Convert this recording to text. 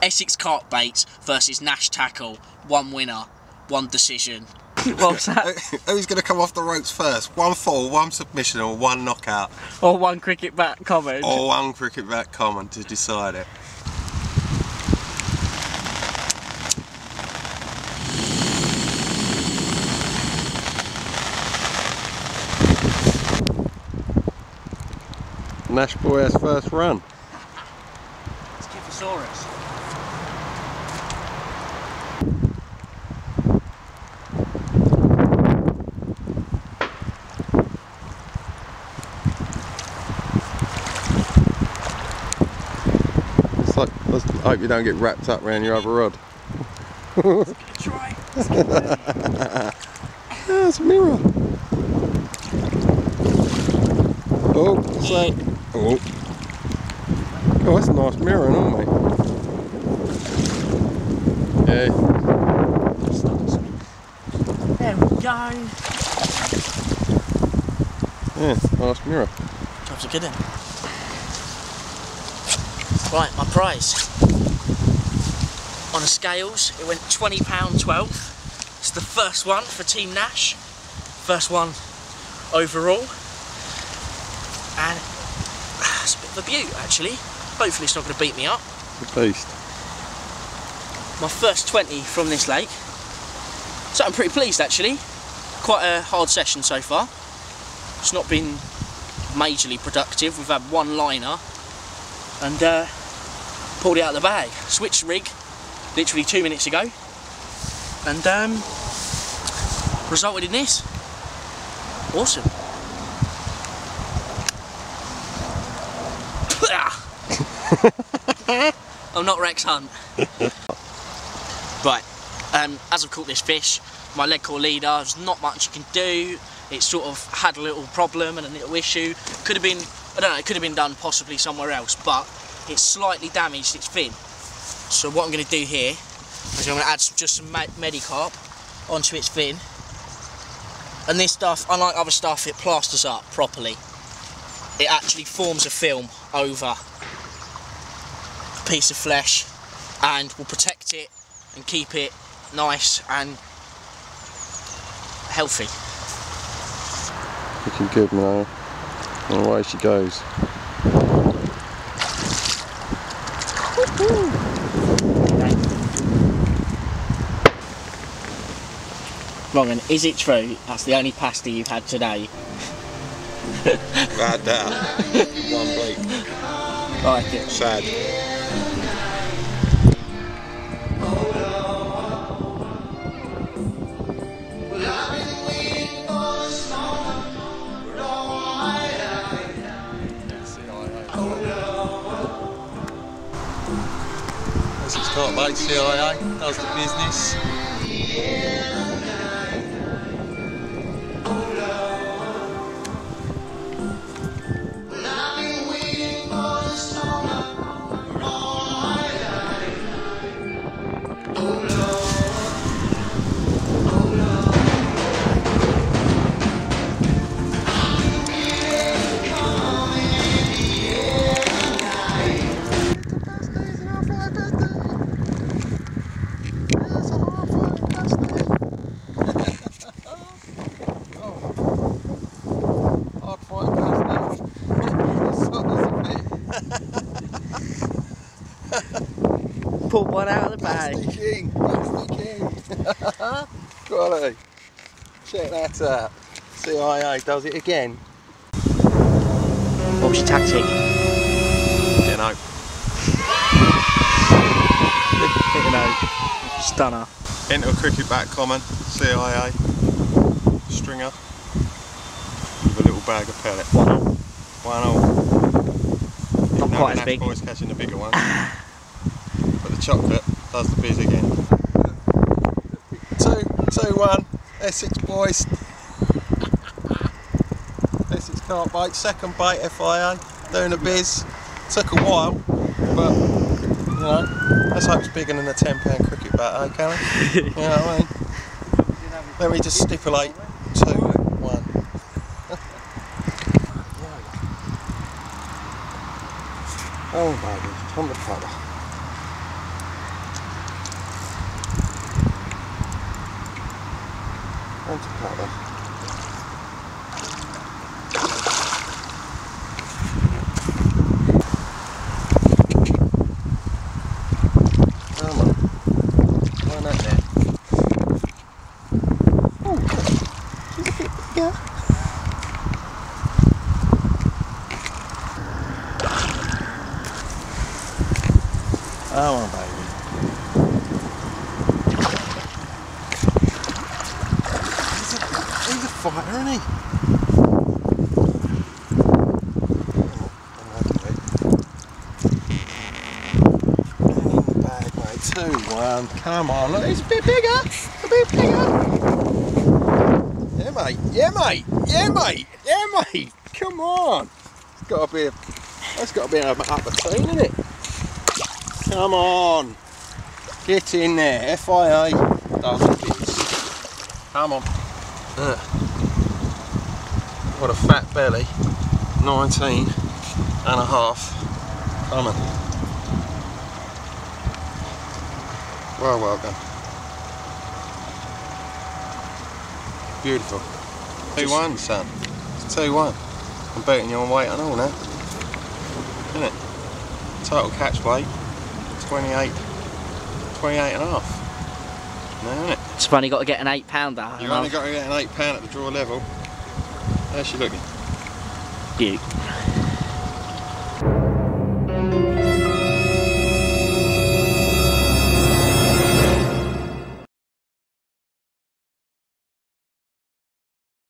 Essex Carp Baits versus Nash Tackle. One winner, one decision. What's that? Who's going to come off the ropes first? One fall, one submission or one knockout? Or one cricket bat comment? Or one cricket bat comment to decide it. Nash boy has first run. It's Kifosaurus. It's like, I hope you don't get wrapped up around your other rod. Try. That's a mirror. Oh, so. Oh. Oh, that's a nice mirror, isn't it? Yeah. There we go. Yeah, nice mirror. Job's a good one. Right, my prize. On the scales, it went £20.12. It's the first one for Team Nash. First one overall. And it's a bit of a beaut, actually. Hopefully it's not going to beat me up. The beast. My first 20 from this lake. So I'm pretty pleased, actually. Quite a hard session so far. It's not been majorly productive. We've had one liner and pulled it out of the bag. Switched rig literally 2 minutes ago and resulted in this. Awesome. I'm not Rex Hunt. Right, as I've caught this fish, my leg core leader, there's not much you can do. It sort of had a little problem and a little issue. Could have been, I don't know, it could have been done possibly somewhere else, but it's slightly damaged its fin. So what I'm going to do here is I'm going to add just some Medicarb onto its fin. And this stuff, unlike other stuff, it plasters up properly. It actually forms a film over a piece of flesh and will protect it and keep it nice and healthy. Looking good, man. And away she goes. Wrongen, is it true that's the only pasty you've had today? Bad doubt. One bleak. Like it. Sad. Essex Carp Baits, CIA, does the business. Pull one out of the bag. That's the king. That's the king. Quality. Check that out. CIA does it again. What was your tactic? You know. Stunner. Into a cricket bat common. CIA. Stringer. With a little bag of pellet. 1-1. Not quite as big. Boys catching the bigger one. But the chocolate does the biz again. 2-1, Essex boys. Essex Carp Baits, second bait FIA, doing the biz. Took a while, but you know, let's hope it's bigger than a £10 cricket bat, eh, Callum? You know what I mean? Let me just stipulate 2-1. Oh baby, on the colour. Contemplating. Come on. Why not there? Oh, she's a bit bigger. Come on, baby. He's a fighter, isn't he? In the bag, mate. 2-1. Come on, look, he's a bit bigger. A bit bigger. Yeah, mate. Yeah, mate. Yeah, mate. Yeah, mate. Come on. It's got to be that's got to be an upper team, isn't it? Come on. Get in there. FIA does this. Come on. What a fat belly. 19 and a half. Come on. Well done. Beautiful. 2-1, son. It's 2-1. I'm beating you on weight and all now. Isn't it? Total catch weight 28 and a half. No, isn't it? It's funny, got to get an £8-pounder. You've only got to get an £8 at the draw level. How's she looking? Beaut.